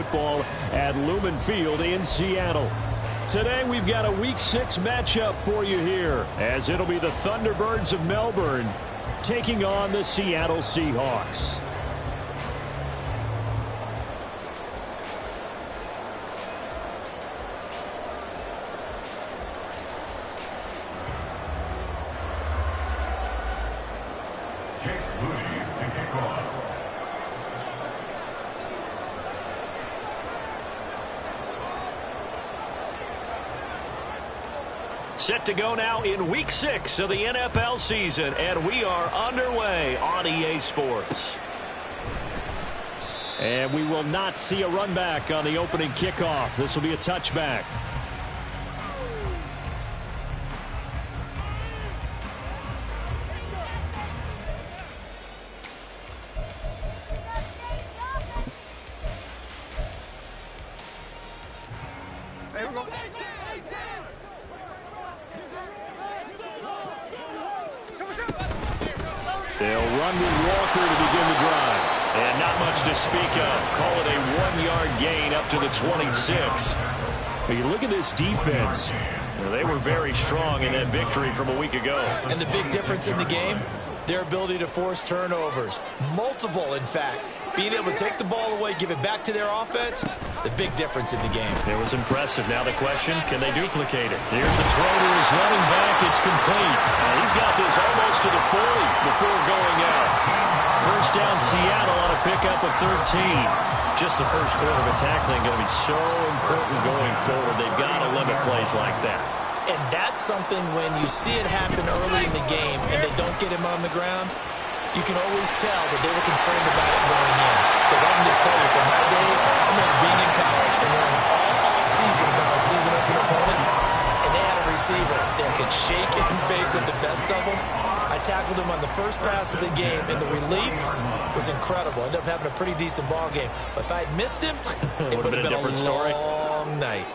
football at Lumen Field in Seattle. Today we've got a Week 6 matchup for you here, as it'll be the Thunderbirds of Melbourne taking on the Seattle Seahawks. Set to go now in Week 6 of the NFL season, and we are underway on EA Sports. And we will not see a run back on the opening kickoff. This will be a touchback. They'll run with Walker to begin the drive. And not much to speak of. Call it a 1-yard gain up to the 26. But you look at this defense. They were very strong in that victory from a week ago. And the big difference in the game, their ability to force turnovers. Multiple, in fact. Being able to take the ball away, give it back to their offense, the big difference in the game. It was impressive. Now the question, can they duplicate it? Here's a throw to his running back. It's complete. And he's got this almost to the 40 before going out. First down Seattle on a pickup of 13. Just the first quarter of tackling going to be so important going forward. They've got to limit plays like that. And that's something when you see it happen early in the game and they don't get him on the ground, you can always tell that they were concerned about it going in. Because I can just tell you from my days, I remember being in college and learning all off-season about our season opener opponent, and they had a receiver that could shake and bake with the best of them. I tackled him on the first pass of the game, and the relief was incredible. I ended up having a pretty decent ball game. But if I had missed him, it would have been a different story. Long night.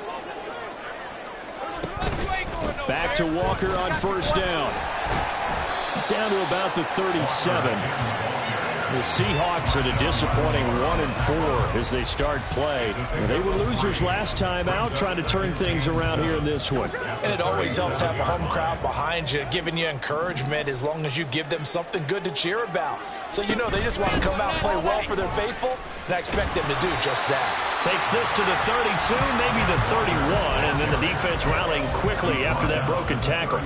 Back to Walker on first down. Down to about the 37. The Seahawks at a disappointing 1-4 as they start play. They were losers last time out, trying to turn things around here in this one. And it always helps to have a home crowd behind you, giving you encouragement as long as you give them something good to cheer about. So you know they just want to come out and play well for their faithful, and I expect them to do just that. Takes this to the 32, maybe the 31, and then the defense rallying quickly after that broken tackle.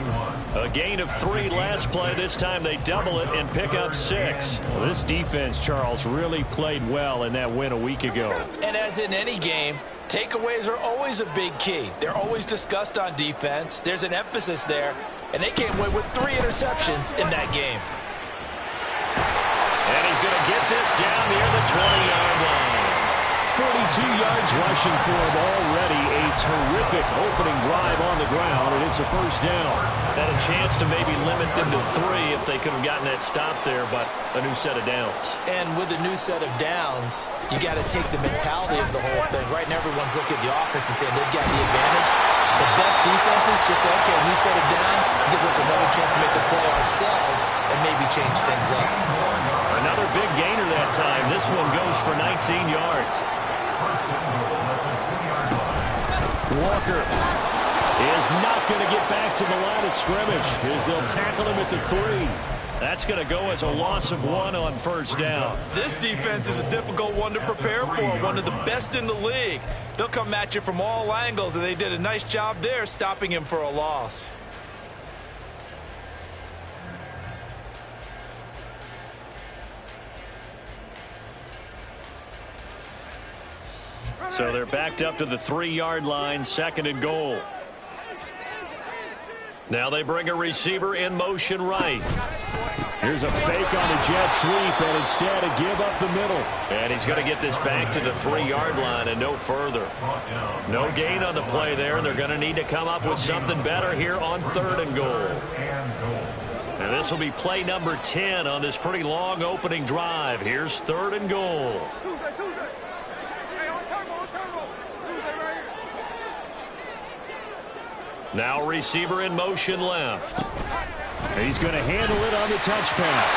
A gain of 3 last play. This time they double it and pick up 6. Well, this defense, Charles, really played well in that win a week ago. And as in any game, takeaways are always a big key. They're always discussed on defense. There's an emphasis there, and they came away with 3 interceptions in that game. And he's going to get this down near the 20-yard line. 42 yards rushing for him already. A terrific opening drive on the ground, and it's a first down. Had a chance to maybe limit them to 3 if they could have gotten that stop there, but a new set of downs. And with a new set of downs, you got to take the mentality of the whole thing. Right now, everyone's looking at the offense and saying they've got the advantage. The best defenses just say, okay, a new set of downs gives us another chance to make a play ourselves and maybe change things up. Another big gainer that time. This one goes for 19 yards. Walker is not going to get back to the line of scrimmage as they'll tackle him at the 3. That's going to go as a loss of 1 on first down. This defense is a difficult one to prepare for, one of the best in the league. They'll come at you from all angles, and they did a nice job there stopping him for a loss. So they're backed up to the 3-yard line, 2nd and goal. Now they bring a receiver in motion right. Here's a fake on the jet sweep, and instead a give up the middle. And he's going to get this back to the 3-yard line and no further. No gain on the play there, and they're going to need to come up with something better here on 3rd and goal. And this will be play number 10 on this pretty long opening drive. Here's 3rd and goal. Now receiver in motion left. He's going to handle it on the touch pass.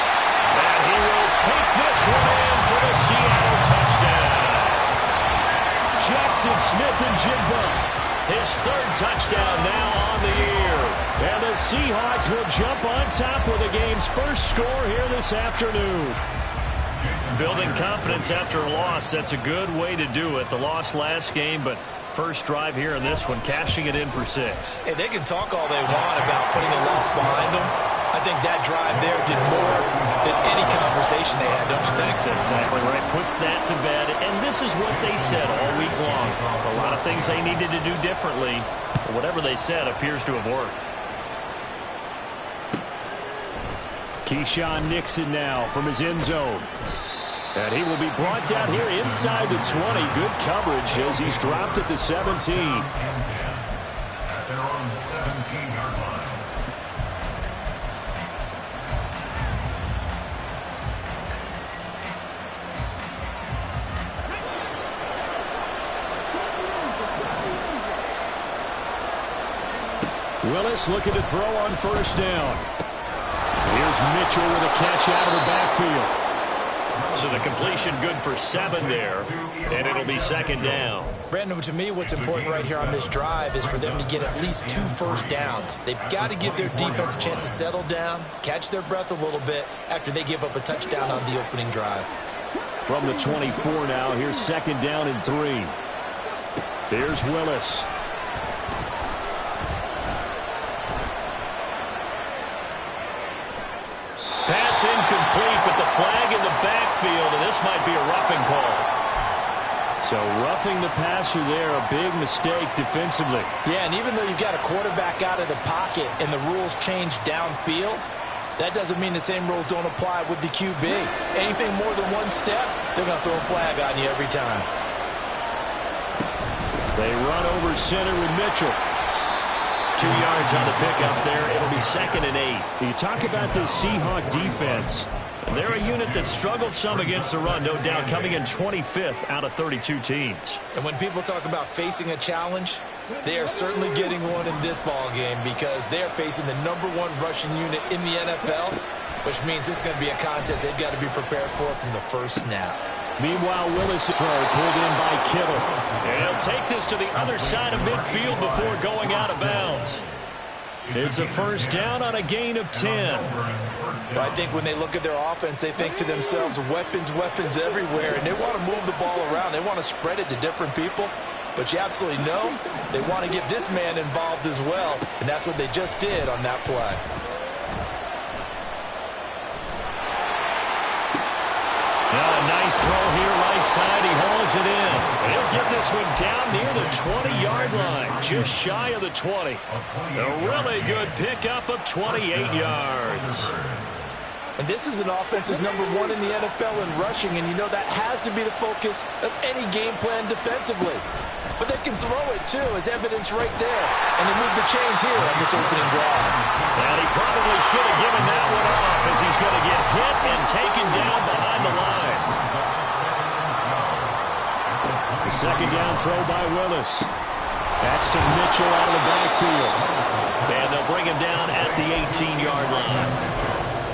And he will take this one in for the Seattle touchdown. Jackson Smith-Njigba. His third touchdown now on the year. And the Seahawks will jump on top with the game's first score here this afternoon. Building confidence after a loss, that's a good way to do it. The loss last game, but first drive here in this one, cashing it in for 6. Hey, they can talk all they want about putting a loss behind them. I think that drive there did more than any conversation they had, don't you think? That's exactly right. Puts that to bed. And this is what they said all week long. A lot of things they needed to do differently. But whatever they said appears to have worked. Keyshawn Nixon now from his end zone. And he will be brought down here inside the 20. Good coverage as he's dropped at the 17. Willis looking to throw on first down. Here's Mitchell with a catch out of the backfield. So the completion good for 7 there, and it'll be second down. Brandon, to me, what's important right here on this drive is for them to get at least 2 first downs. They've got to give their defense a chance to settle down, catch their breath a little bit after they give up a touchdown on the opening drive. From the 24 now, here's second down and 3. Here's Willis. Pass incomplete, but the flag in the backfield, and this might be a roughing call. So roughing the passer there, a big mistake defensively. Yeah, and even though you've got a quarterback out of the pocket and the rules change downfield, that doesn't mean the same rules don't apply with the QB. Anything more than one step, they're going to throw a flag on you every time. They run over center with Mitchell. 2 yards on the pickup there. It'll be second and 8. You talk about this Seahawk defense. They're a unit that struggled some against the run, no doubt, coming in 25th out of 32 teams. And when people talk about facing a challenge, they are certainly getting one in this ball game because they're facing the #1 rushing unit in the NFL, which means it's going to be a contest they've got to be prepared for from the first snap. Meanwhile, Willis throw pulled in by Kittle. And he'll take this to the other side of midfield before going out of bounds. It's a first down on a gain of 10. Well, I think when they look at their offense, they think to themselves, weapons, weapons everywhere, and they want to move the ball around. They want to spread it to different people. But you absolutely know they want to get this man involved as well, and that's what they just did on that play. Now a nice throw here right side. He hauls it in. He'll get this one down near the 20-yard line, just shy of the 20. A really good pickup of 28 yards. And this is an offense that's #1 in the NFL in rushing, and you know that has to be the focus of any game plan defensively. But they can throw it, too, as evidence right there. And they move the chains here on this opening drive. And he probably should have given that one off as he's going to get hit and taken down behind the line. The second down throw by Willis. That's to Mitchell out of the backfield. And they'll bring him down at the 18-yard line.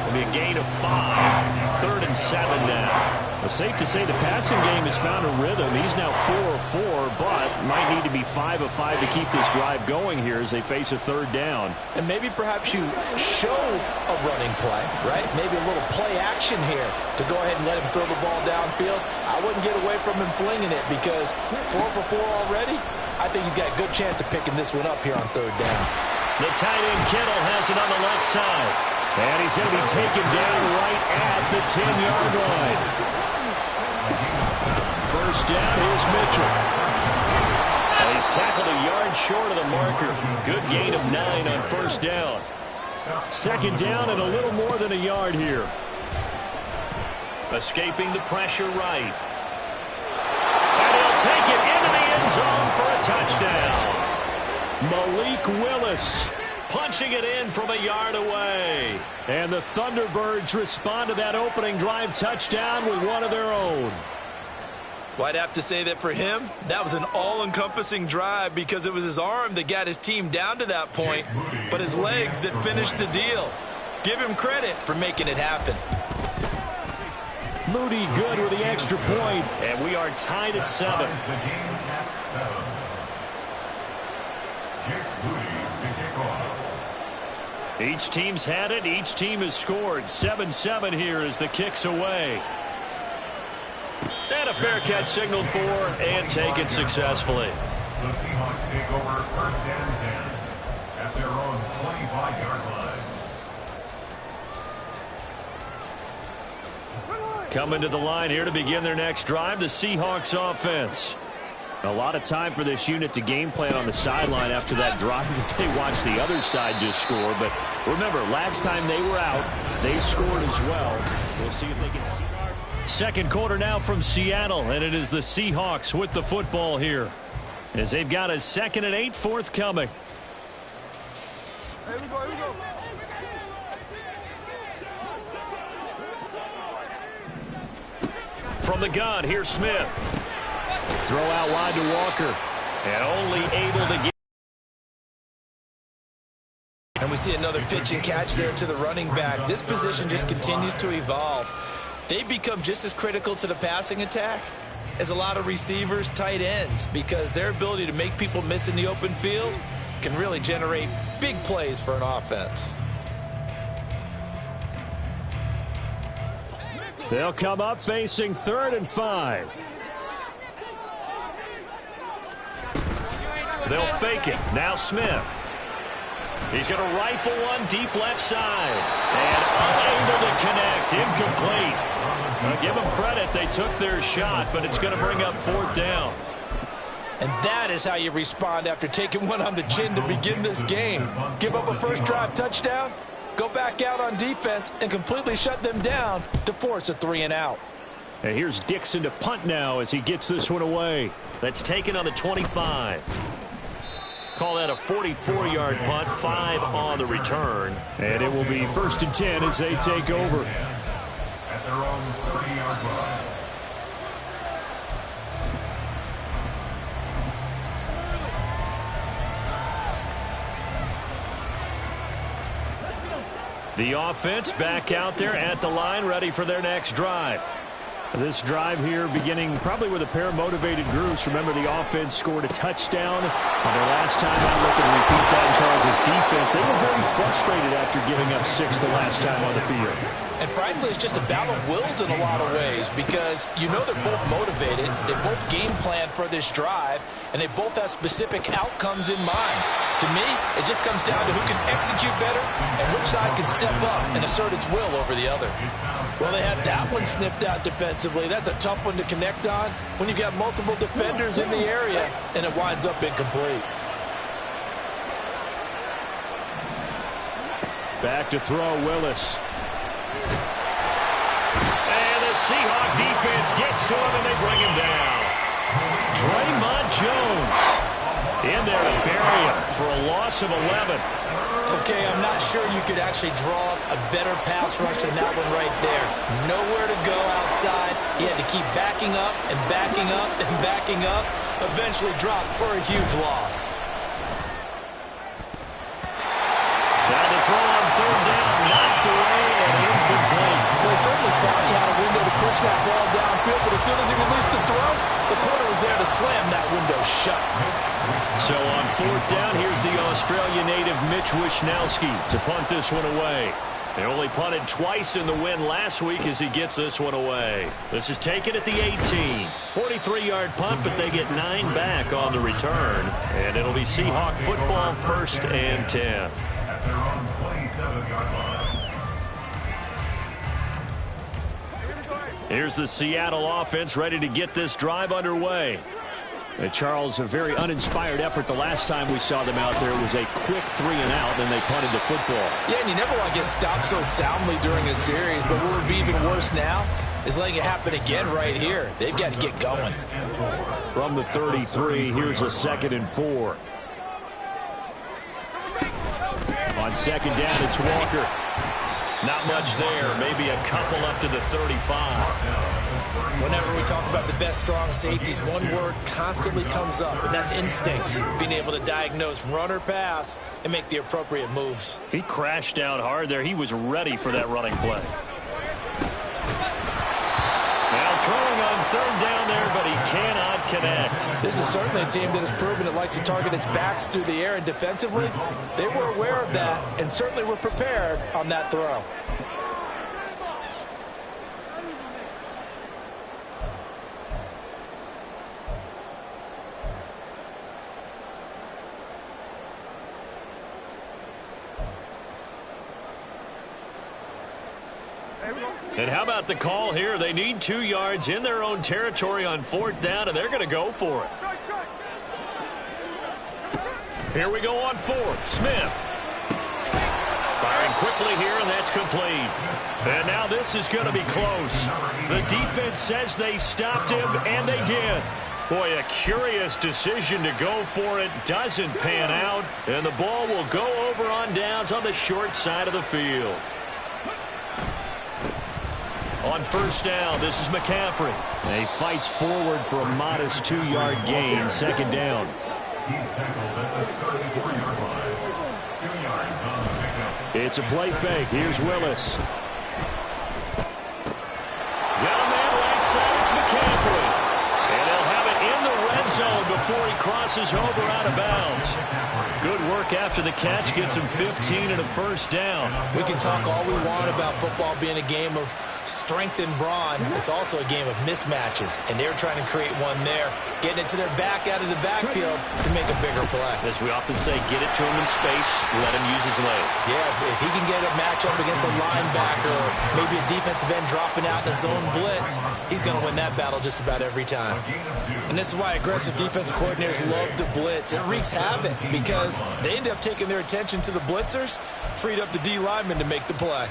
It'll be a gain of 5. 3rd and 7 now. Well, safe to say the passing game has found a rhythm. He's now 4 of 4, but might need to be 5 of 5 to keep this drive going here as they face a 3rd down. And maybe perhaps you show a running play, right? Maybe a little play action here to go ahead and let him throw the ball downfield. I wouldn't get away from him flinging it because 4 for 4 already. I think he's got a good chance of picking this one up here on 3rd down. The tight end Kittle has it on the left side. And he's going to be taken down right at the 10-yard line. First down, here's Mitchell. And he's tackled a yard short of the marker. Good gain of 9 on first down. Second down and a little more than a yard here. Escaping the pressure right. And he'll take it into the end zone for a touchdown. Malik Willis punching it in from a yard away. And the Thunderbirds respond to that opening drive touchdown with one of their own. Well, I'd have to say that for him, that was an all-encompassing drive because it was his arm that got his team down to that point, but his legs that finished the deal. Give him credit for making it happen. Moody good with the extra point, and we are tied at 7. Each team's had it. Each team has scored. 7-7 here as the kick's away. And a fair catch signaled for and taken successfully. The Seahawks take over 1st and 10 at their own 25-yard line. Coming to the line here to begin their next drive, the Seahawks offense. A lot of time for this unit to game plan on the sideline after that drive that they watched the other side just score. But remember, last time they were out, they scored as well. We'll see if they can see. Second quarter now from Seattle, and it is the Seahawks with the football here as they've got a 2nd and 8 forthcoming. Here we go, here we go. From the gun, here's Smith. Throw out wide to Walker, and only able to get. And we see another pitch and catch there to the running back. This position just continues to evolve. They become just as critical to the passing attack as a lot of receivers, tight ends, because their ability to make people miss in the open field can really generate big plays for an offense. They'll come up facing 3rd and 5. They'll fake it. Now Smith. He's going to rifle one deep left side. And unable to connect. Incomplete. I'll give them credit. They took their shot, but it's going to bring up 4th down. And that is how you respond after taking one on the chin to begin this game. Give up a first drive touchdown, go back out on defense, and completely shut them down to force a 3 and out. And here's Dixon to punt now as he gets this one away. That's taken on the 25. Call that a 44-yard punt, 5 on the return. And it will be 1st and 10 as they take over. At their own 30-yard line. The offense back out there at the line, ready for their next drive. This drive here beginning probably with a pair of motivated groups. Remember, the offense scored a touchdown on their last time out. Looking to repeat that in Charles' defense. They were very frustrated after giving up 6 the last time on the field. And frankly, it's just a battle of wills in a lot of ways because you know they're both motivated. They both game plan for this drive, and they both have specific outcomes in mind. To me, it just comes down to who can execute better and which side can step up and assert its will over the other. Well, they had that one snipped out defensively. That's a tough one to connect on when you've got multiple defenders in the area, and it winds up incomplete. Back to throw, Willis. And the Seahawk defense gets to him, and they bring him down. Draymond Jones in there to bury him for a loss of 11. Okay, I'm not sure you could actually draw a better pass rush than that one right there. Nowhere to go outside. He had to keep backing up and backing up and backing up. Eventually dropped for a huge loss. Now the throw on 3rd down, knocked away and incomplete. Well, he certainly thought he had a window to push that ball downfield, but as soon as he released the throw, the corner was there to slam that window shut. So on 4th down, here's the Australian native Mitch Wishnowski to punt this one away. They only punted twice in the win last week as he gets this one away. This is taken at the 18. 43-yard punt, but they get 9 back on the return. And it'll be Seahawk football 1st and 10. At their own 27-yard line. Here's the Seattle offense ready to get this drive underway. And Charles, a very uninspired effort the last time we saw them out there. It was a quick 3 and out, and they punted the football. Yeah, and you never want to get stopped so soundly during a series, but what would be even worse now is letting it happen again right here. They've got to get going. From the 33, here's a 2nd and 4. On 2nd down, it's Walker. Not much there. Maybe a couple up to the 35. Whenever we talk about the best strong safeties, one word constantly comes up, and that's instinct. Being able to diagnose run or pass and make the appropriate moves. He crashed out hard there. He was ready for that running play. Now throwing on 3rd down there, but he cannot not connect. This is certainly a team that has proven it likes to target its backs through the air, and defensively, they were aware of that and certainly were prepared on that throw. And how about the call here? They need 2 yards in their own territory on 4th down, and they're going to go for it. Here we go on 4th. Smith. Firing quickly here, and that's complete. And now this is going to be close. The defense says they stopped him, and they did. Boy, a curious decision to go for it. Doesn't pan out, and the ball will go over on downs on the short side of the field. On 1st down, this is McCaffrey. And he fights forward for a modest 2-yard gain. 2nd down. He's tackled at the 34-yard line. 2 yards on the pickup. It's a play fake. Here's Willis. Got a man right side. It's McCaffrey. And they'll have it in the red zone before he crosses over out of bounds. Good work after the catch. Gets him 15 and a 1st down. We can talk all we want about football being a game of strength and brawn. It's also a game of mismatches, and they're trying to create one there, getting it to their back out of the backfield to make a bigger play. As we often say, get it to him in space, let him use his leg. Yeah, if he can get a matchup against a linebacker or maybe a defensive end dropping out in a zone blitz, he's going to win that battle just about every time. And this is why aggressive defensive coordinators love to blitz. It wreaks havoc because they end up taking their attention to the blitzers, freed up the D lineman to make the play.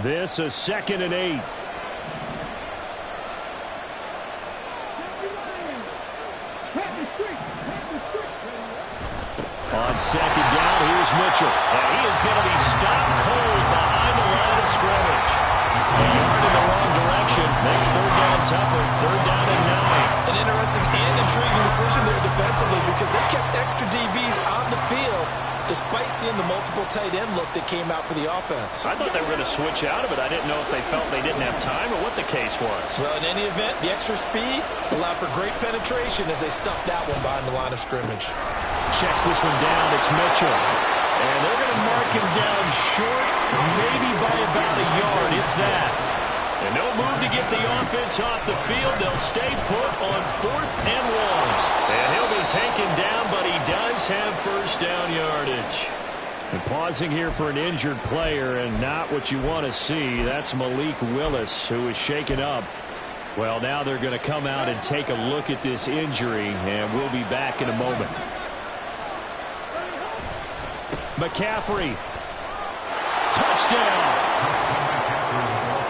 This is 2nd and 8. On 2nd down, here's Mitchell. And he is going to be stopped cold behind the line of scrimmage. A yard in the wrong direction. Makes 3rd down tougher. 3rd down and 9. An interesting and intriguing decision there defensively because they kept extra DBs on the field despite seeing the multiple tight end look that came out for the offense. I thought they were going to switch out of it. I didn't know if they felt they didn't have time or what the case was. Well, in any event, the extra speed allowed for great penetration as they stuffed that one behind the line of scrimmage. Checks this one down. It's Mitchell. And they're going to mark him down short, maybe by about a yard, if that. And no move to get the offense off the field. They'll stay put on 4th and 1. And he'll be taken down, but he does have 1st down yardage. And pausing here for an injured player, and not what you want to see. That's Malik Willis, who is shaken up. Well, now they're going to come out and take a look at this injury, and we'll be back in a moment. McCaffrey. Touchdown.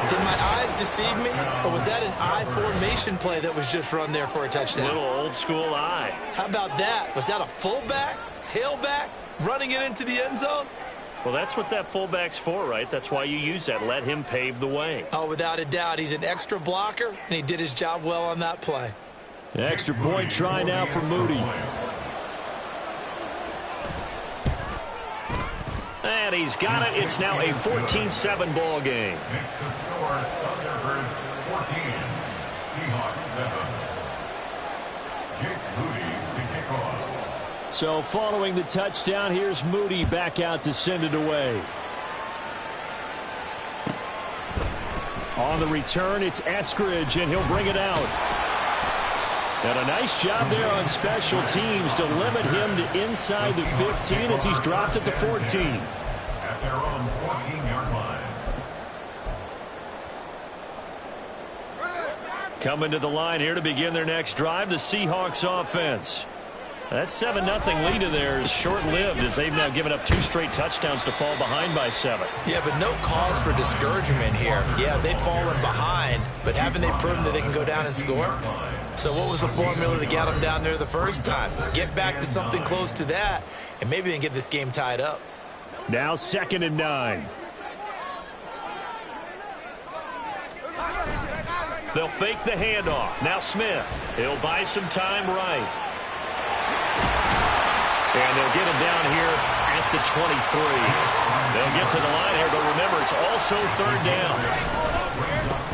Did my eyes deceive me, or was that an I formation play that was just run there for a touchdown? Little old school eye. How about that? Was that a fullback, tailback, running it into the end zone? Well, that's what that fullback's for, right? That's why you use that. Let him pave the way. Oh, without a doubt. He's an extra blocker, and he did his job well on that play. An extra point try now for Moody. And he's got it. It's now a 14-7 ball game. Makes the score Thunderbirds 14, Seahawks 7. Jake Moody to kick off. So following the touchdown, here's Moody back out to send it away. On the return, it's Eskridge, and he'll bring it out. And a nice job there on special teams to limit him to inside the 15 as he's dropped at the 14. At their own 14-yard line. Coming to the line here to begin their next drive, the Seahawks offense. That 7-0 lead of theirs short-lived as they've now given up 2 straight touchdowns to fall behind by 7. Yeah, but no cause for discouragement here. Yeah, they've fallen behind, but haven't they proven that they can go down and score? So what was the formula that got them down there the first time? Get back to something close to that, and maybe they can get this game tied up. Now 2nd and 9. They'll fake the handoff. Now Smith. He'll buy some time right. And they'll get him down here at the 23. They'll get to the line here, but remember, it's also third down.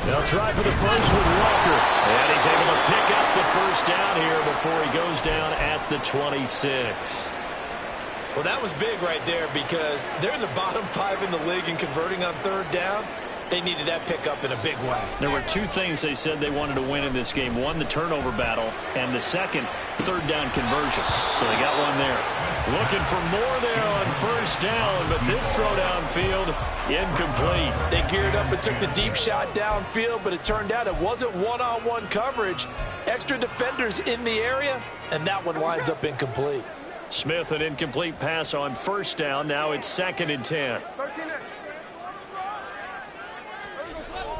They'll try for the first with Walker. And he's able to pick up the first down here before he goes down at the 26. Well, that was big right there because they're in the bottom 5 in the league in converting on third down. They needed that pickup in a big way. There were two things they said they wanted to win in this game. One, the turnover battle, and the second, third down conversions. So they got one there. Looking for more there on first down, but this throw downfield, incomplete. They geared up and took the deep shot downfield, but it turned out it wasn't one-on-one coverage. Extra defenders in the area, and that one winds up incomplete. Smith, an incomplete pass on first down. Now it's 2nd and 10.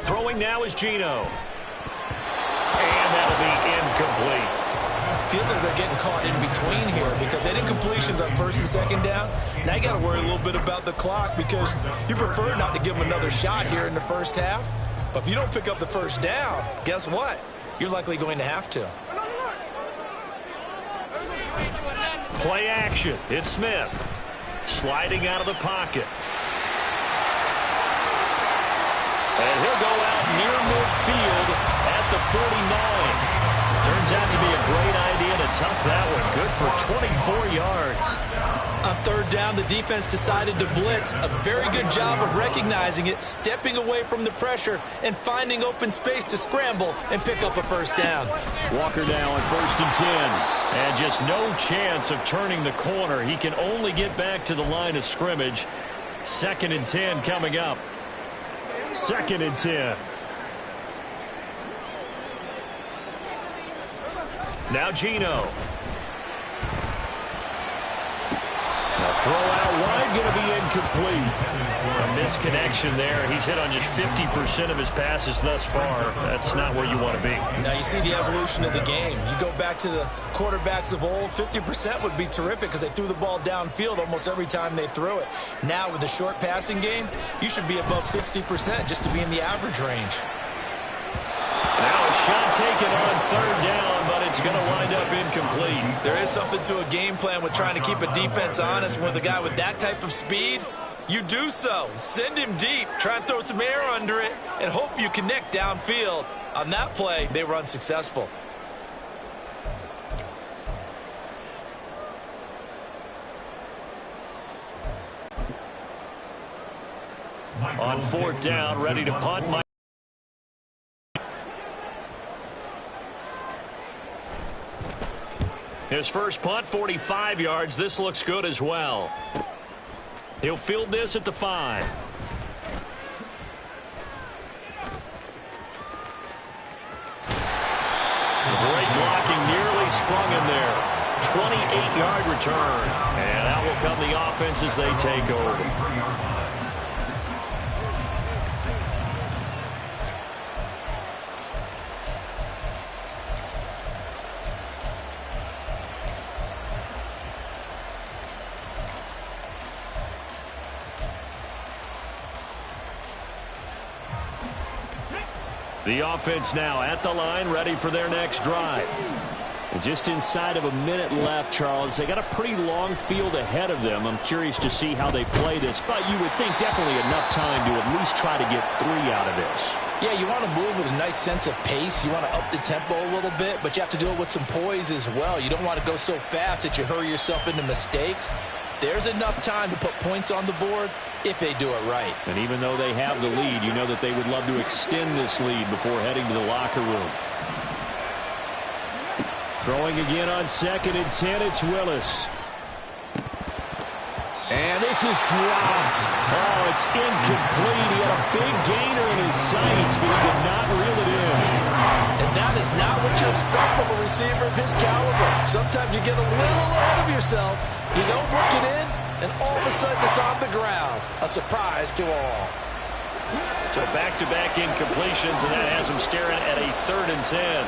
Throwing now is Geno. And that'll be incomplete. Feels like they're getting caught in between here because they did completions on first and second down. Now you got to worry a little bit about the clock because you prefer not to give them another shot here in the first half. But if you don't pick up the first down, guess what? You're likely going to have to. Play action. It's Smith. Sliding out of the pocket. And he'll go out near midfield at the 49. Turns out to be a great idea to tuck that one. Good for 24 yards. On third down, the defense decided to blitz. A very good job of recognizing it, stepping away from the pressure, and finding open space to scramble and pick up a first down. Walker now on 1st and 10. And just no chance of turning the corner. He can only get back to the line of scrimmage. 2nd and 10 coming up. 2nd and 10. Now Geno. Now throw out wide, going to be incomplete. A misconnection there. He's hit on just 50% of his passes thus far. That's not where you want to be. Now you see the evolution of the game. You go back to the quarterbacks of old, 50% would be terrific because they threw the ball downfield almost every time they threw it. Now with the short passing game, you should be above 60% just to be in the average range. Now a shot taken on third down, but it's going to wind up incomplete. There is something to a game plan with trying to keep a defense honest. With a guy with that type of speed, you do so. Send him deep, try and throw some air under it, and hope you connect downfield. On that play, they were unsuccessful. On 4th down, ready to punt. His first punt, 45 yards. This looks good as well. He'll field this at the 5. Great blocking, nearly sprung him there. 28-yard return. And that will come the offense as they take over. The offense now at the line, ready for their next drive. And just inside of a minute left, Charles. They got a pretty long field ahead of them. I'm curious to see how they play this, but you would think definitely enough time to at least try to get 3 out of this. Yeah, you want to move with a nice sense of pace. You want to up the tempo a little bit, but you have to do it with some poise as well. You don't want to go so fast that you hurry yourself into mistakes. There's enough time to put points on the board if they do it right. And even though they have the lead, you know that they would love to extend this lead before heading to the locker room. Throwing again on 2nd and 10, it's Willis. And this is dropped. Oh, it's incomplete. He had a big gainer in his sights, but he could not reel it in. And that is not what you expect from a receiver of his caliber. Sometimes you get a little ahead of yourself. You don't work it in, and all of a sudden it's on the ground. A surprise to all. So back-to-back incompletions, and that has him staring at a 3rd and 10.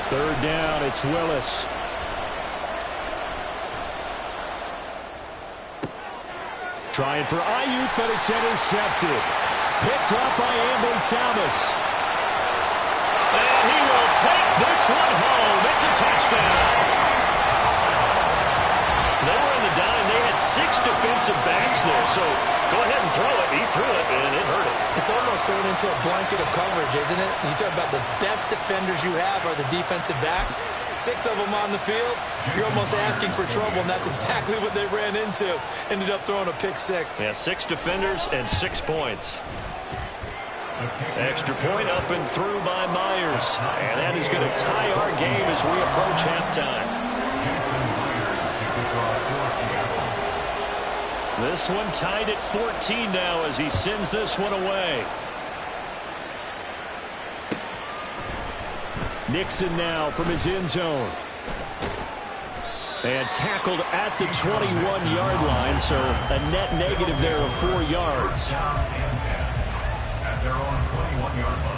3rd down, it's Willis. Trying for Ayuk, but it's intercepted. Picked up by Ambry Thomas. this one home. It's a touchdown. They were in the dime. They had 6 defensive backs there, so go ahead and throw it. He threw it, and it hurt him. It's almost thrown into a blanket of coverage, isn't it? You talk about the best defenders you have are the defensive backs. 6 of them on the field. You're almost asking for trouble, and that's exactly what they ran into. Ended up throwing a pick 6. Yeah, 6 defenders and 6 points. Extra point up and through by Myers. And that is going to tie our game as we approach halftime. This one tied at 14 now as he sends this one away. Nixon now from his end zone. And tackled at the 21-yard line, so a net negative there of 4 yards. At their own 21-yard line.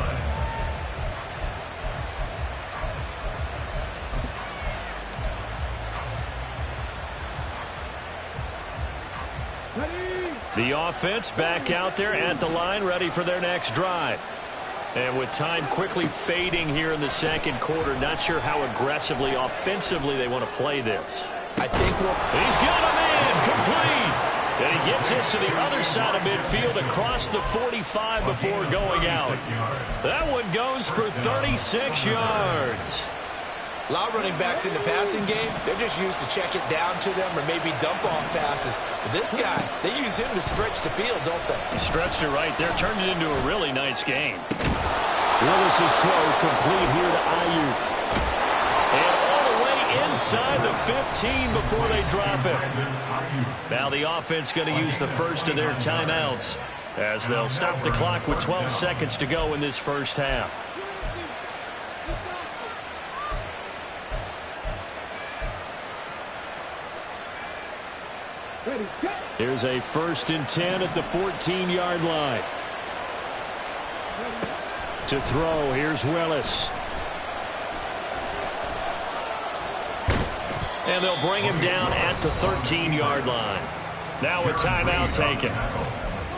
The offense back out there at the line, ready for their next drive. And with time quickly fading here in the second quarter, not sure how aggressively, offensively they want to play this. I think He's got him in, complete. And he gets this to the other side of midfield across the 45 before going out. That one goes for 36 yards. a lot of running backs in the passing game, they're just used to check it down to them or maybe dump off passes. But this guy, they use him to stretch the field, don't they? He stretched it right there, turned it into a really nice game. Willis' throw complete here to Ayuk. And all the way inside the 15 before they drop it. Now the offense going to use the first of their timeouts as they'll stop the clock with 12 seconds to go in this first half. Here's a 1st and 10 at the 14-yard line. To throw, here's Willis. And they'll bring him down at the 13-yard line. Now a timeout taken.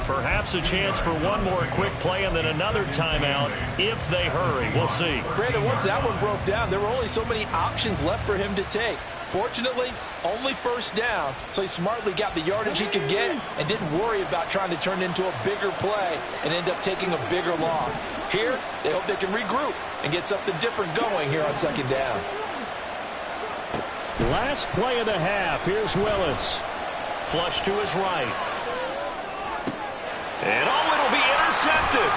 Perhaps a chance for one more quick play and then another timeout if they hurry. We'll see. Brandon, once that one broke down, there were only so many options left for him to take. Fortunately, only 1st down, so he smartly got the yardage he could get and didn't worry about trying to turn it into a bigger play and end up taking a bigger loss. Here, they hope they can regroup and get something different going here on 2nd down. Last play of the half. Here's Willis. Flush to his right. And it'll be intercepted.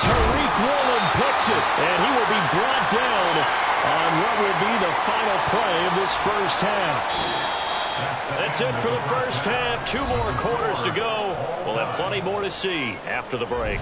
Tariq Woolen picks it, and he will be brought down on what will be the final play of this first half. That's it for the first half. 2 more quarters to go. We'll have plenty more to see after the break.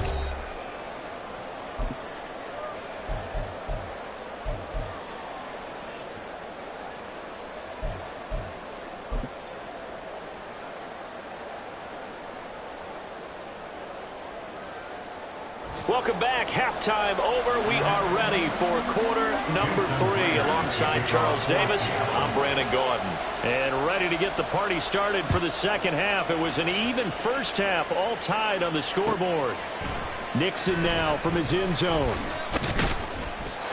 Welcome back. Halftime over. We are ready for quarter number 3. Alongside Charles Davis, I'm Brandon Gordon. And ready to get the party started for the second half. It was an even first half, all tied on the scoreboard. Nixon now from his end zone.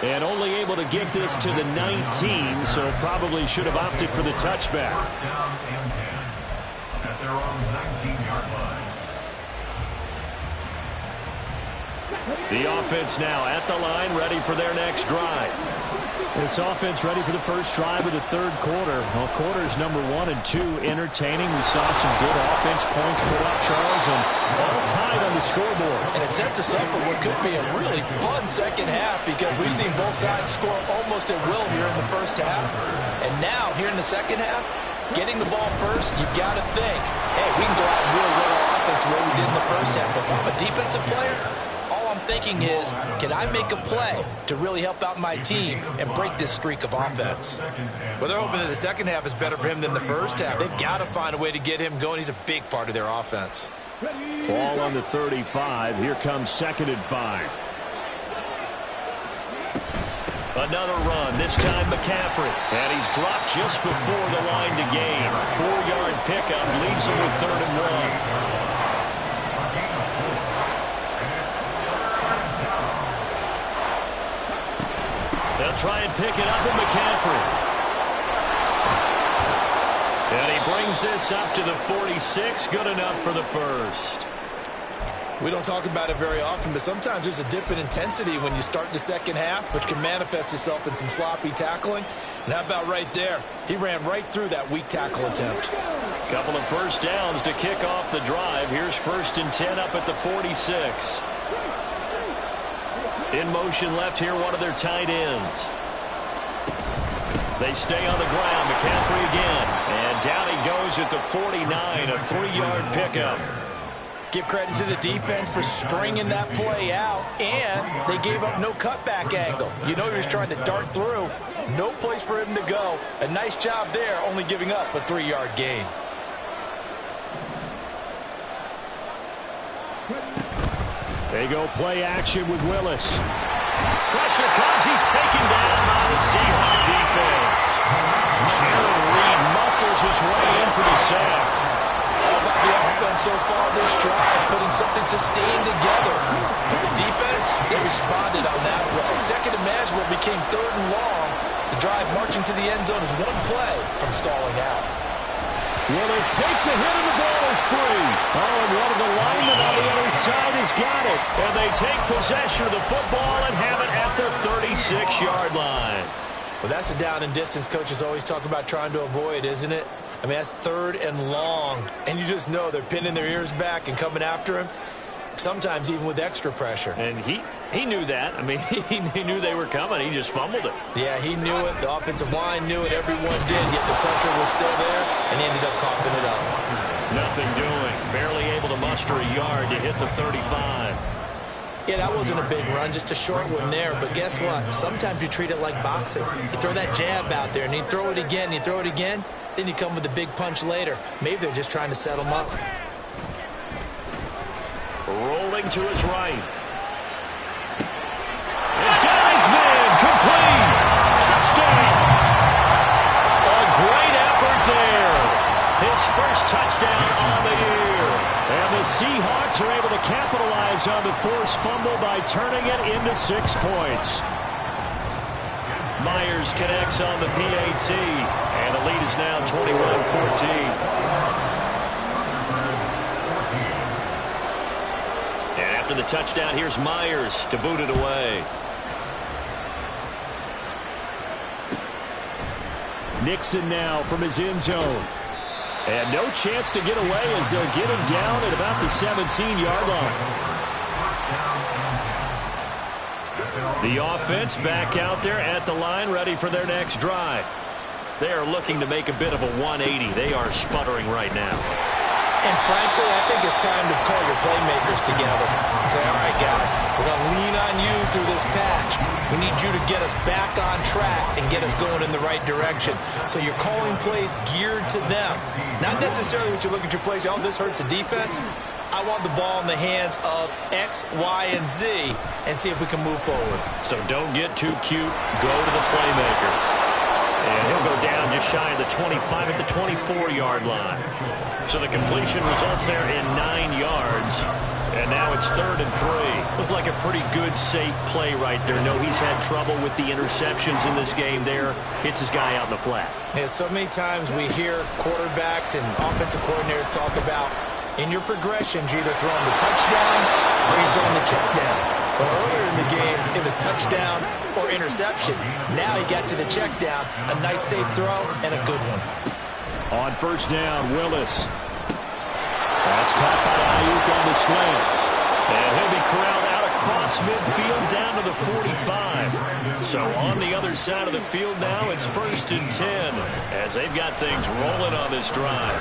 And only able to get this to the 19, so probably should have opted for the touchback. Down and 10 at their own 19-yard line. The offense now at the line, ready for their next drive. This offense ready for the first drive of the 3rd quarter. Well, quarters number 1 and 2 entertaining. We saw some good offense points put up, Charles, and all tied on the scoreboard. And it sets us up for what could be a really fun second half because we've seen both sides score almost at will here in the first half. And now, here in the second half, getting the ball first, you've got to think, hey, we can go out and really run our offense the way we did in the first half. But if I'm a defensive player, I'm thinking is, can I make a play to really help out my team and break this streak of offense? Well, they're hoping that the second half is better for him than the first half. They've got to find a way to get him going. He's a big part of their offense. Ball on the 35. Here comes 2nd and 5. Another run, this time McCaffrey. And he's dropped just before the line to gain. A 4-yard pickup leaves him with 3rd and 1. They'll try and pick it up in McCaffrey. And he brings this up to the 46. Good enough for the first. We don't talk about it very often, but sometimes there's a dip in intensity when you start the second half, which can manifest itself in some sloppy tackling. And how about right there? He ran right through that weak tackle attempt. Couple of first downs to kick off the drive. Here's 1st and 10 up at the 46. In motion left here, one of their tight ends. They stay on the ground. McCaffrey again. And down he goes at the 49, a 3-yard pickup. Give credit to the defense for stringing that play out, and they gave up no cutback angle. You know he was trying to dart through. No place for him to go. A nice job there, only giving up a 3-yard gain. They go play action with Willis. Pressure comes. He's taken down by the Seahawk defense. Jared Reed muscles his way in for the sack. How about the offense so far this drive, putting something sustained together. But the defense, they responded on that play. Second and manageable became 3rd and long. The drive marching to the end zone is one play from stalling out. Willis takes a hit and the ball is free. Oh, and one of the linemen on the other side has got it. And they take possession of the football and have it at the 36-yard line. Well, that's a down and distance coaches always talk about trying to avoid, isn't it? I mean, that's 3rd and long. And you just know they're pinning their ears back and coming after him. Sometimes even with extra pressure. And he knew that. I mean, he knew they were coming. He just fumbled it. Yeah, he knew it. The offensive line knew it. Everyone did. Yet the pressure was still there, and he ended up coughing it up. Nothing doing. Barely able to muster a yard to hit the 35. Yeah, that wasn't a big run, just a short one there. But guess what? Sometimes you treat it like boxing. You throw that jab out there, and you throw it again, you throw it again. Then you come with a big punch later. Maybe they're just trying to set him up. Rolling to his right. And guy's man, complete. Touchdown. A great effort there. His first touchdown on the year. And the Seahawks are able to capitalize on the forced fumble by turning it into 6 points. Myers connects on the PAT. And the lead is now 21-14. After the touchdown, here's Myers to boot it away. Nixon now from his end zone. And no chance to get away as they'll get him down at about the 17-yard line. The offense back out there at the line, ready for their next drive. They are looking to make a bit of a 180. They are sputtering right now. And frankly, I think it's time to call your playmakers together and say, all right, guys, we're going to lean on you through this patch. We need you to get us back on track and get us going in the right direction. So you're calling plays geared to them. Not necessarily what you look at your plays, oh, this hurts the defense. I want the ball in the hands of X, Y, and Z and see if we can move forward. So don't get too cute. Go to the playmakers. And he'll go down just shy of the 25 at the 24-yard line. So the completion results there in 9 yards. And now it's 3rd and 3. Looked like a pretty good, safe play right there. No, he's had trouble with the interceptions in this game there. Hits his guy out in the flat. Yeah, so many times we hear quarterbacks and offensive coordinators talk about in your progressions, you're either throwing the touchdown or you're throwing the check down. But earlier in the game, it was touchdown or interception. Now he got to the check down. A nice safe throw and a good one. On first down, Willis. That's caught by Ayuk on the slant. And he'll be corralled out across midfield down to the 45. So on the other side of the field now, it's 1st and 10 as they've got things rolling on this drive.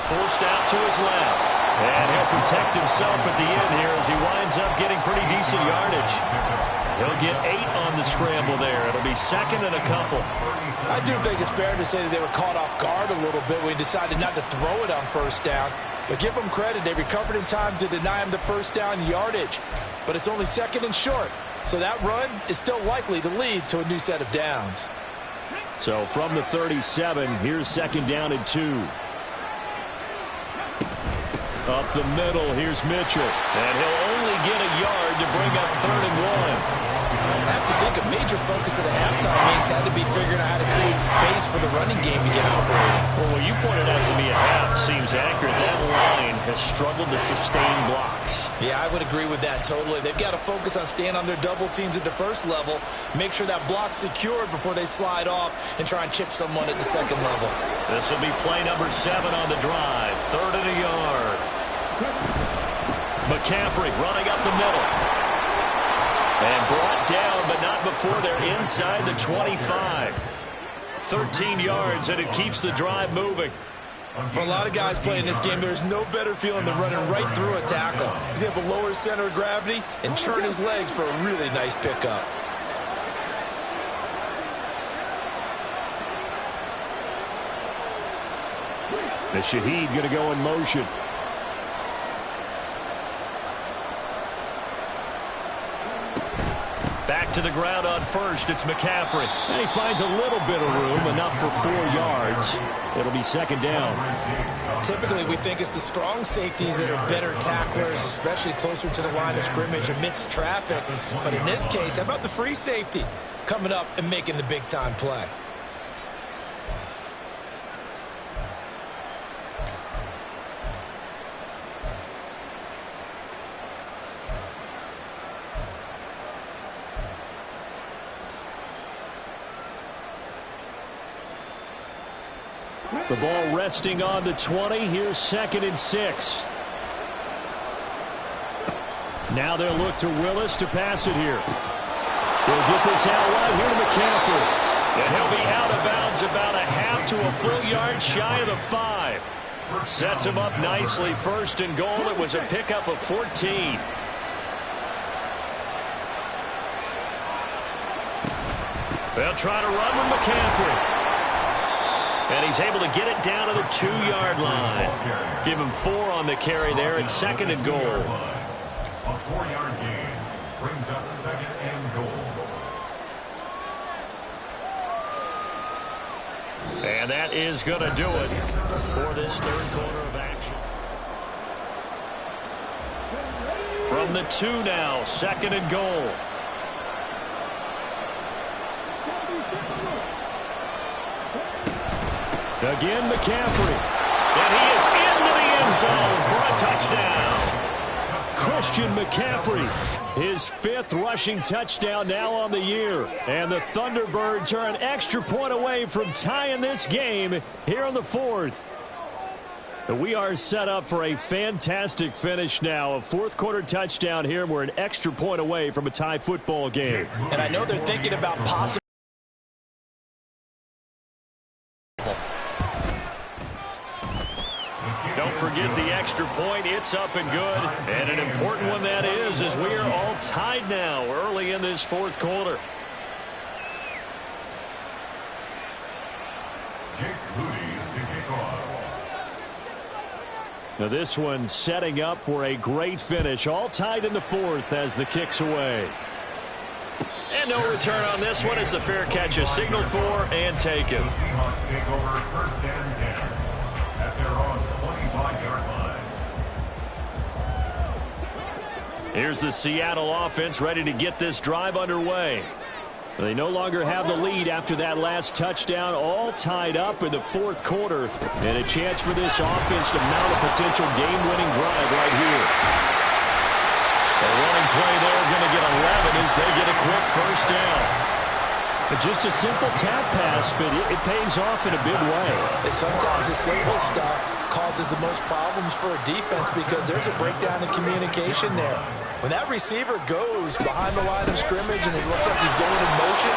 Forced out to his left. And he'll protect himself at the end here as he winds up getting pretty decent yardage. He'll get 8 on the scramble there. It'll be 2nd and a couple. I do think it's fair to say that they were caught off guard a little bit when he decided not to throw it on first down. But give them credit. They recovered in time to deny him the first down yardage. But it's only 2nd and short. So that run is still likely to lead to a new set of downs. So from the 37, here's 2nd down and 2. Up the middle, here's Mitchell. And he'll only get a yard to bring up 3rd and 1. I have to think of maybe major focus of the halftime meetings had to be figuring out how to create space for the running game to get operating. Well, what you pointed out to me at half seems accurate. That line has struggled to sustain blocks. Yeah, I would agree with that totally. They've got to focus on staying on their double teams at the first level, make sure that block's secured before they slide off and try and chip someone at the second level. This will be play number 7 on the drive. 3rd and a yard. McCaffrey running up the middle. And brought down, but not before they're inside the 25. 13 yards, and it keeps the drive moving. For a lot of guys playing this game, there's no better feeling than running right through a tackle. He's able to lower his center of gravity and churn his legs for a really nice pickup. The Shaheed going to go in motion. Back to the ground on first. It's McCaffrey. And he finds a little bit of room, enough for 4 yards. It'll be 2nd down. Typically, we think it's the strong safeties that are better tacklers, especially closer to the line of scrimmage amidst traffic. But in this case, how about the free safety coming up and making the big-time play? The ball resting on the 20. Here's 2nd and 6. Now they'll look to Willis to pass it here. They'll get this out wide here to McCaffrey. And he'll be out of bounds about a half to a full yard shy of the 5. Sets him up nicely. 1st and goal. It was a pickup of 14. They'll try to run with McCaffrey. And he's able to get it down to the 2-yard line. Give him 4 on the carry there at 2nd and goal. A 4-yard gain brings up 2nd and goal. And that is going to do it for this 3rd quarter of action. From the 2 now, 2nd and goal. Again, McCaffrey. And he is into the end zone for a touchdown. Christian McCaffrey, his 5th rushing touchdown now on the year. And the Thunderbirds are an extra point away from tying this game here in the 4th. We are set up for a fantastic finish now. A 4th quarter touchdown here. We're an extra point away from a tie football game. And I know they're thinking about possible. Don't forget the extra point. It's up and good. And an important one that is, as we are all tied now early in this 4th quarter. Now this one setting up for a great finish. All tied in the 4th as the kick's away. And no return on this one as the fair catch is signaled for and taken. The Seahawks take over 1st and 10 at their own 25-yard line. Here's the Seattle offense ready to get this drive underway. They no longer have the lead after that last touchdown, all tied up in the 4th quarter, and a chance for this offense to mount a potential game-winning drive right here. A running play there, going to get 11 as they get a quick 1st down. But just a simple tap pass, but it pays off in a big way. And sometimes the simple stuff causes the most problems for a defense because there's a breakdown in communication there. When that receiver goes behind the line of scrimmage and it looks like he's going in motion,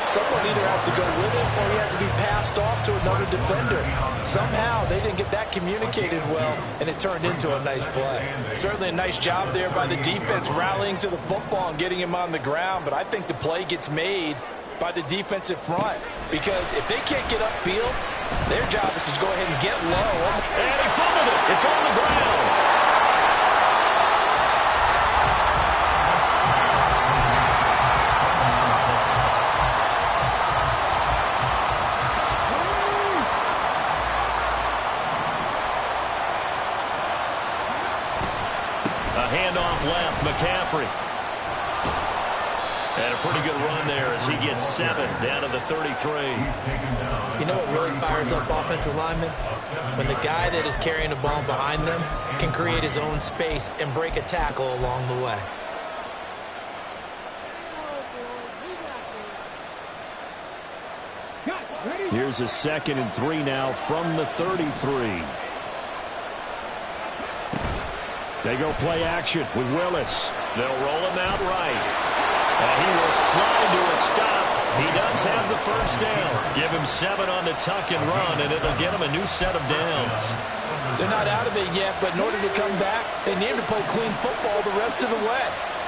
someone either has to go with him or he has to be passed off to another defender. Somehow they didn't get that communicated well, and it turned into a nice play. Certainly a nice job there by the defense rallying to the football and getting him on the ground, but I think the play gets made by the defensive front because if they can't get upfield, their job is to go ahead and get low. And he fumbled it. It's on the ground. A handoff left, McCaffrey. And a pretty good run there as he gets 7 down to the 33. You know what really fires up offensive linemen? When the guy that is carrying the ball behind them can create his own space and break a tackle along the way. Here's a 2nd and 3 now from the 33. They go play action with Willis. They'll roll him out right. And he will slide to a stop. He does have the first down. Give him 7 on the tuck and run, and it'll get him a new set of downs. They're not out of it yet, but in order to come back, they need to play clean football the rest of the way.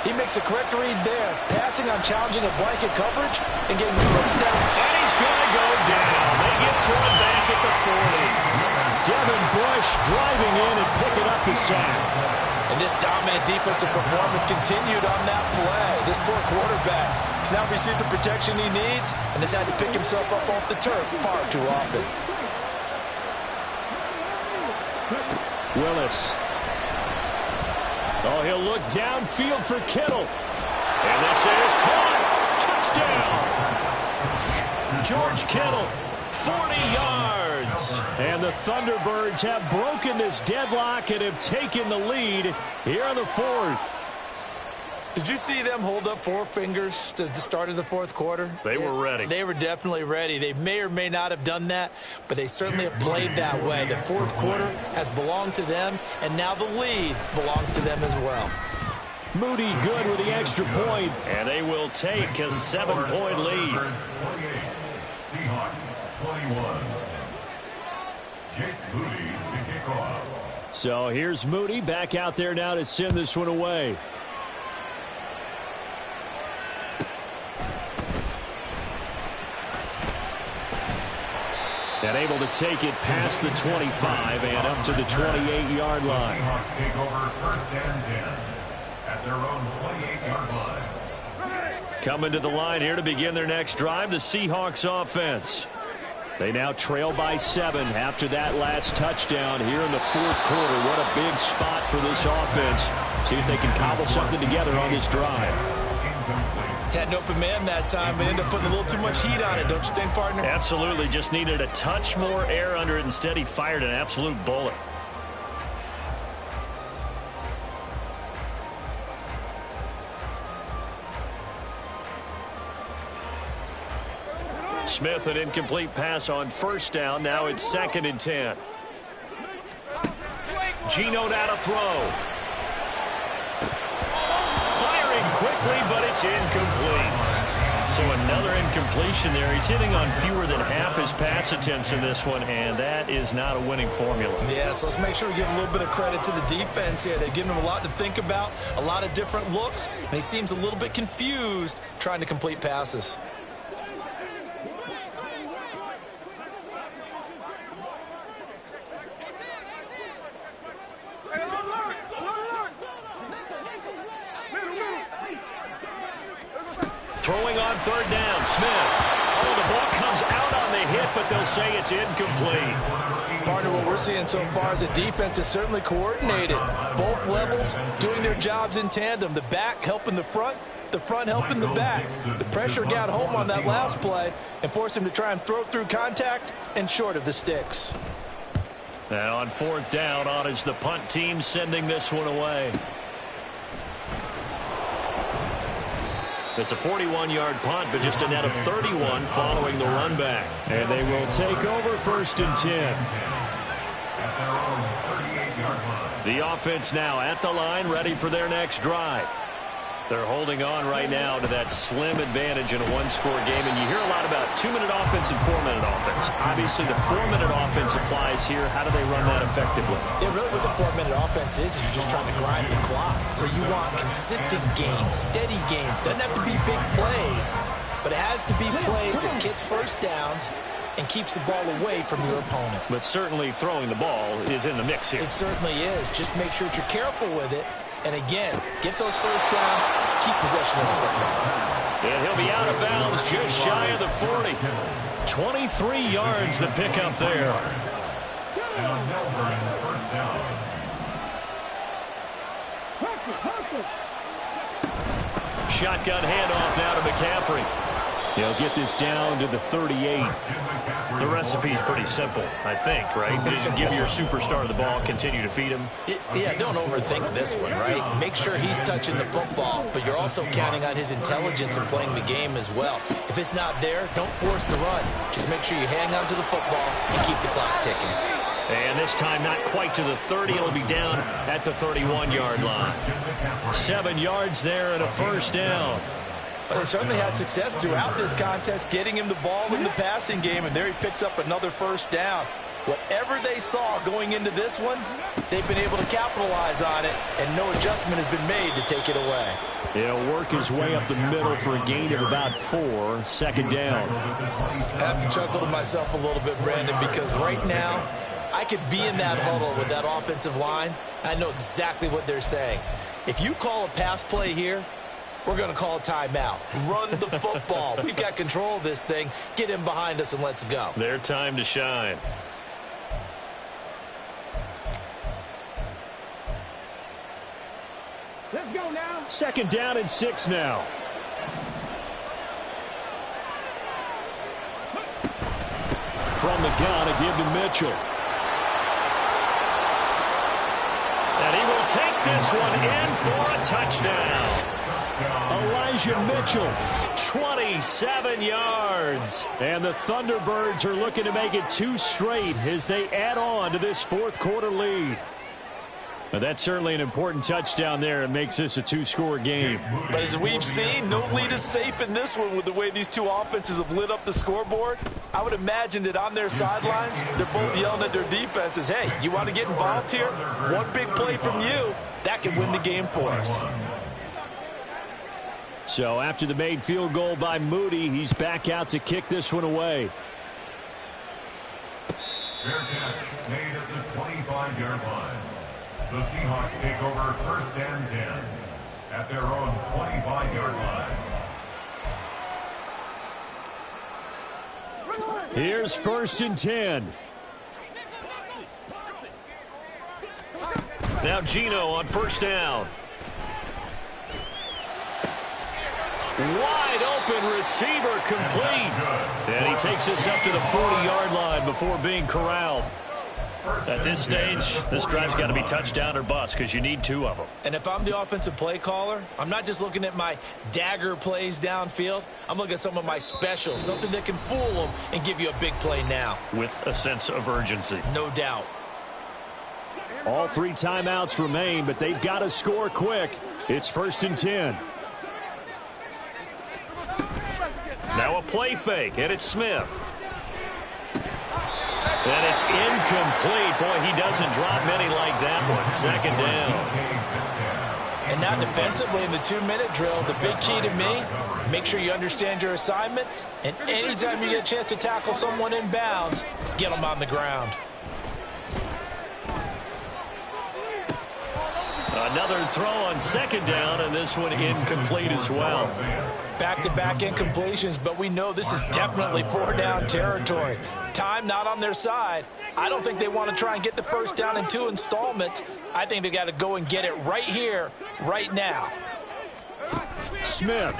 He makes the correct read there, passing on challenging a blanket coverage and getting the first down. And he's going to go down. They get to him back at the 40. Devin Bush driving in and picking up the sack. And this dominant defensive performance continued on that play. This poor quarterback has now received the protection he needs and has had to pick himself up off the turf far too often. Willis. Oh, he'll look downfield for Kittle. And this is caught. Touchdown. George Kittle, 40 yards. And the Thunderbirds have broken this deadlock and have taken the lead here in the 4th. Did you see them hold up 4 fingers to the start of the 4th quarter? They were ready. They were definitely ready. They may or may not have done that, but they certainly have played that way. The 4th quarter has belonged to them, and now the lead belongs to them as well. Moody good with the extra point, and they will take a 7-point lead. Seahawks 21. Jake Moody to kick off. So here's Moody back out there now to send this one away. And able to take it past the 25 and up to the 28-yard line. Seahawks take over 1st and 10 at their own 28-yard line. Coming to the line here to begin their next drive, the Seahawks offense. They now trail by 7 after that last touchdown here in the 4th quarter. What a big spot for this offense. See if they can cobble something together on this drive. Had an open man that time, but ended up putting a little too much heat on it, don't you think, partner? Absolutely. Just needed a touch more air under it. Instead, he fired an absolute bullet. Smith, an incomplete pass on 1st down. Now it's 2nd and 10. Geno now to throw. Firing quickly, but it's incomplete. So another incompletion there. He's hitting on fewer than half his pass attempts in this one, and that is not a winning formula. Yeah, so let's make sure we give a little bit of credit to the defense here. They've given him a lot to think about, a lot of different looks, and he seems a little bit confused trying to complete passes. Throwing on 3rd down, Smith. Oh, the ball comes out on the hit, but they'll say it's incomplete. Partner, what we're seeing so far is the defense is certainly coordinated. Both levels doing their jobs in tandem. The back helping the front helping the back. The pressure got home on that last play and forced him to try and throw through contact and short of the sticks. Now on 4th down, on is the punt team sending this one away. It's a 41-yard punt, but just a net of 31 following the run back. And they will take over 1st and 10. The offense now at the line, ready for their next drive. They're holding on right now to that slim advantage in a 1-score game. And you hear a lot about 2-minute offense and 4-minute offense. Obviously, the 4-minute offense applies here. How do they run that effectively? Yeah, really what the 4-minute offense is you're just trying to grind the clock. So you want consistent gains, steady gains. Doesn't have to be big plays, but it has to be plays that gets 1st downs and keeps the ball away from your opponent. But certainly throwing the ball is in the mix here. It certainly is. Just make sure that you're careful with it. And again, get those 1st downs, keep possession of the football. And he'll be out of bounds just shy of the 40. 23 yards the pickup there. Shotgun handoff now to McCaffrey. He'll get this down to the 38. The recipe's pretty simple, I think, right? Just give your superstar the ball, continue to feed him. Yeah, don't overthink this one, right? Make sure he's touching the football, but you're also counting on his intelligence in playing the game as well. If it's not there, don't force the run. Just make sure you hang on to the football and keep the clock ticking. And this time not quite to the 30. It'll be down at the 31-yard line. 7 yards there and a first down. But they certainly had success throughout this contest getting him the ball in the passing game, and there he picks up another first down. Whatever they saw going into this one, they've been able to capitalize on it, and no adjustment has been made to take it away. He'll work his way up the middle for a gain of about 4. Second down. I have to chuckle to myself a little bit, Brandon, because right now I could be in that huddle with that offensive line. I know exactly what they're saying. If you call a pass play here, we're going to call a timeout. Run the football. We've got control of this thing. Get him behind us and let's go. Their time to shine. Let's go now. Second down and 6 now. From the gun, a give to Mitchell. And he will take this one in for a touchdown. Elijah Mitchell, 27 yards. And the Thunderbirds are looking to make it 2 straight as they add on to this fourth quarter lead. But that's certainly an important touchdown there. It makes this a 2-score game. But as we've seen, no lead is safe in this one with the way these two offenses have lit up the scoreboard. I would imagine that on their sidelines, they're both yelling at their defenses, hey, you want to get involved here? One big play from you, that can win the game for us. So after the made field goal by Moody, he's back out to kick this one away. Fair catch made at the 25-yard line. The Seahawks take over first and 10 at their own 25-yard line. Here's first and 10. Now Gino on first down. Wide open receiver complete. And he takes this up to the 40-yard line before being corralled. At this stage, this drive's got to be touchdown or bust because you need 2 of them. And if I'm the offensive play caller, I'm not just looking at my dagger plays downfield. I'm looking at some of my specials, something that can fool them and give you a big play now. With a sense of urgency. No doubt. All 3 timeouts remain, but they've got to score quick. It's first and 10. Now a play fake, and it's Smith. And it's incomplete. Boy, he doesn't drop many like that one. Second down. And now defensively in the 2-minute drill, the big key to me, make sure you understand your assignments. And anytime you get a chance to tackle someone in bounds, get them on the ground. Another throw on second down, and this one incomplete as well. Back-to-back incompletions, but we know this is definitely 4-down territory. Time not on their side. I don't think they want to try and get the first down in 2 installments. I think they got to go and get it right here, right now. Smith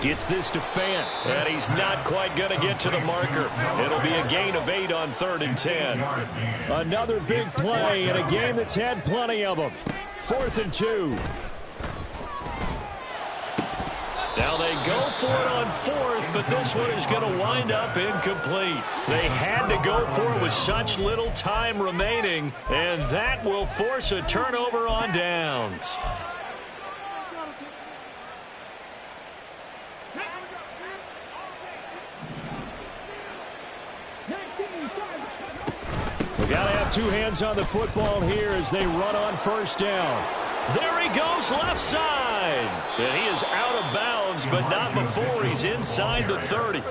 gets this to Fant, and he's not quite going to get to the marker. It'll be a gain of 8 on 3rd and 10. Another big play in a game that's had plenty of them. 4th and 2. Now they go for it on 4th, but this one is going to wind up incomplete. They had to go for it with such little time remaining, and that will force a turnover on downs. We got to have 2 hands on the football here as they run on first down. There he goes left side. And he is out of bounds, but not before he's inside the 30.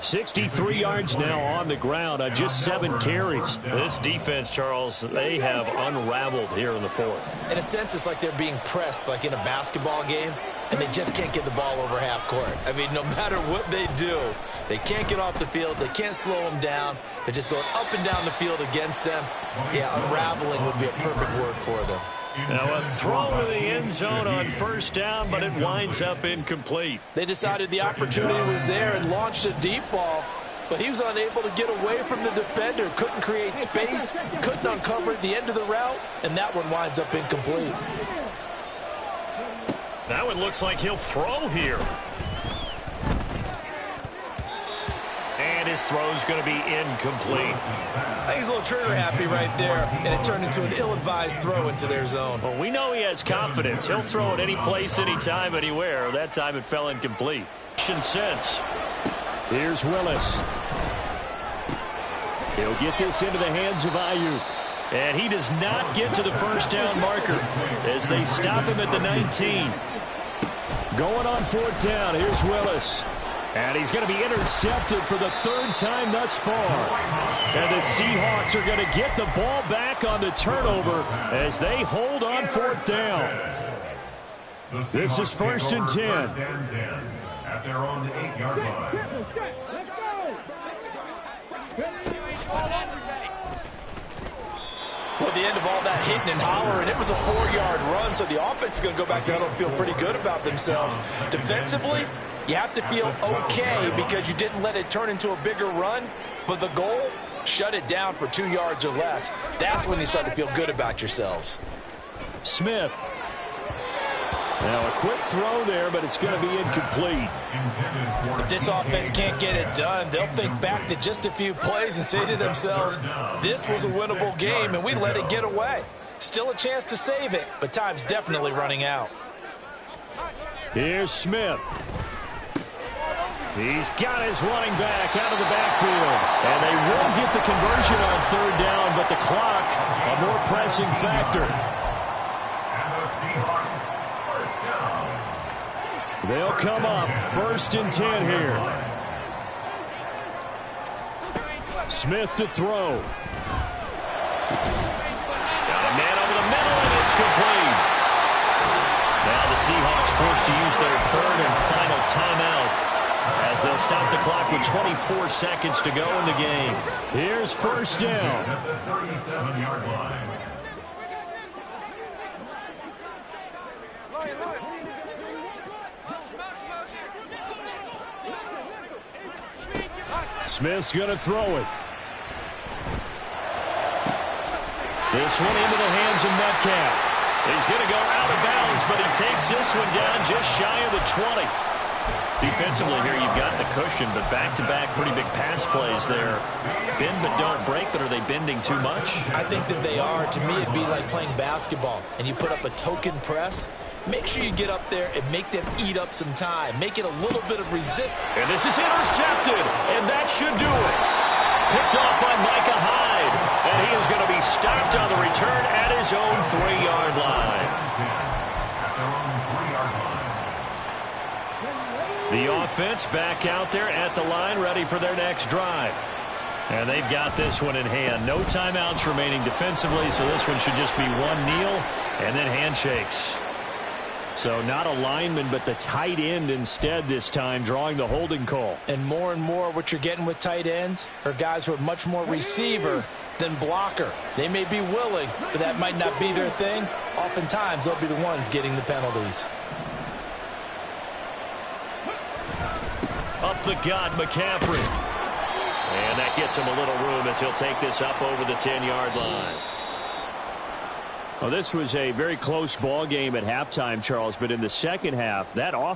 63 yards now on the ground on just 7 carries. This defense, Charles, they have unraveled here in the 4th. In a sense, it's like they're being pressed like in a basketball game, and they just can't get the ball over half court. I mean, no matter what they do, they can't get off the field. They can't slow them down. They're just going up and down the field against them. Yeah, unraveling would be a perfect word for them. Now a throw to the end zone on first down, but it winds up incomplete. They decided the opportunity was there and launched a deep ball, but he was unable to get away from the defender, couldn't create space, couldn't uncover at the end of the route, and that one winds up incomplete. Now it looks like he'll throw here. And his throw's going to be incomplete. I think he's a little trigger happy right there, and it turned into an ill-advised throw into their zone. Well, we know he has confidence. He'll throw it any place, anytime, anywhere. That time it fell incomplete. Sense. Here's Willis. He'll get this into the hands of Ayuk. And he does not get to the first down marker as they stop him at the 19. Going on fourth down, here's Willis. And he's going to be intercepted for the third time thus far. And the Seahawks are going to get the ball back on the turnover as they hold on fourth down. This is first and 10. At their own 8-yard line. Well, at the end of all that hitting and hollering, it was a 4-yard run, so the offense is going to go back down and feel pretty good about themselves. Defensively, you have to feel okay because you didn't let it turn into a bigger run, but the goal, shut it down for 2 yards or less. That's when you start to feel good about yourselves. Smith. Now a quick throw there, but it's going to be incomplete. If this offense can't get it done, they'll think back to just a few plays and say to themselves, this was a winnable game and we let it get away. Still a chance to save it, but time's definitely running out. Here's Smith. He's got his running back out of the backfield. And they will get the conversion on third down, but the clock, a more pressing factor. They'll come up first and 10 here. Smith to throw. Got a man over the middle, and it's complete. Now the Seahawks forced to use their third and final timeout as they'll stop the clock with 24 seconds to go in the game. Here's first down. At the 37-yard line. Smith's going to throw it. This one into the hands of Metcalf. He's going to go out of bounds, but he takes this one down just shy of the 20. Defensively here, you've got the cushion, but back-to-back pretty big pass plays there. Bend but don't break, but are they bending too much? I think that they are. To me, it'd be like playing basketball, and you put up a token press. Make sure you get up there and make them eat up some time. Make it a little bit of resistance. And this is intercepted, and that should do it. Picked off by Micah Hyde, and he is going to be stopped on the return at his own 3-yard line. The offense back out there at the line, ready for their next drive. And they've got this one in hand. No timeouts remaining defensively, so this one should just be one kneel and then handshakes. So not a lineman, but the tight end instead this time, drawing the holding call. And more what you're getting with tight ends are guys who are much more receiver than blocker. They may be willing, but that might not be their thing. Oftentimes, they'll be the ones getting the penalties. Up the gut, McCaffrey. And that gets him a little room as he'll take this up over the 10-yard line. Well, this was a very close ball game at halftime, Charles, but in the second half, that offense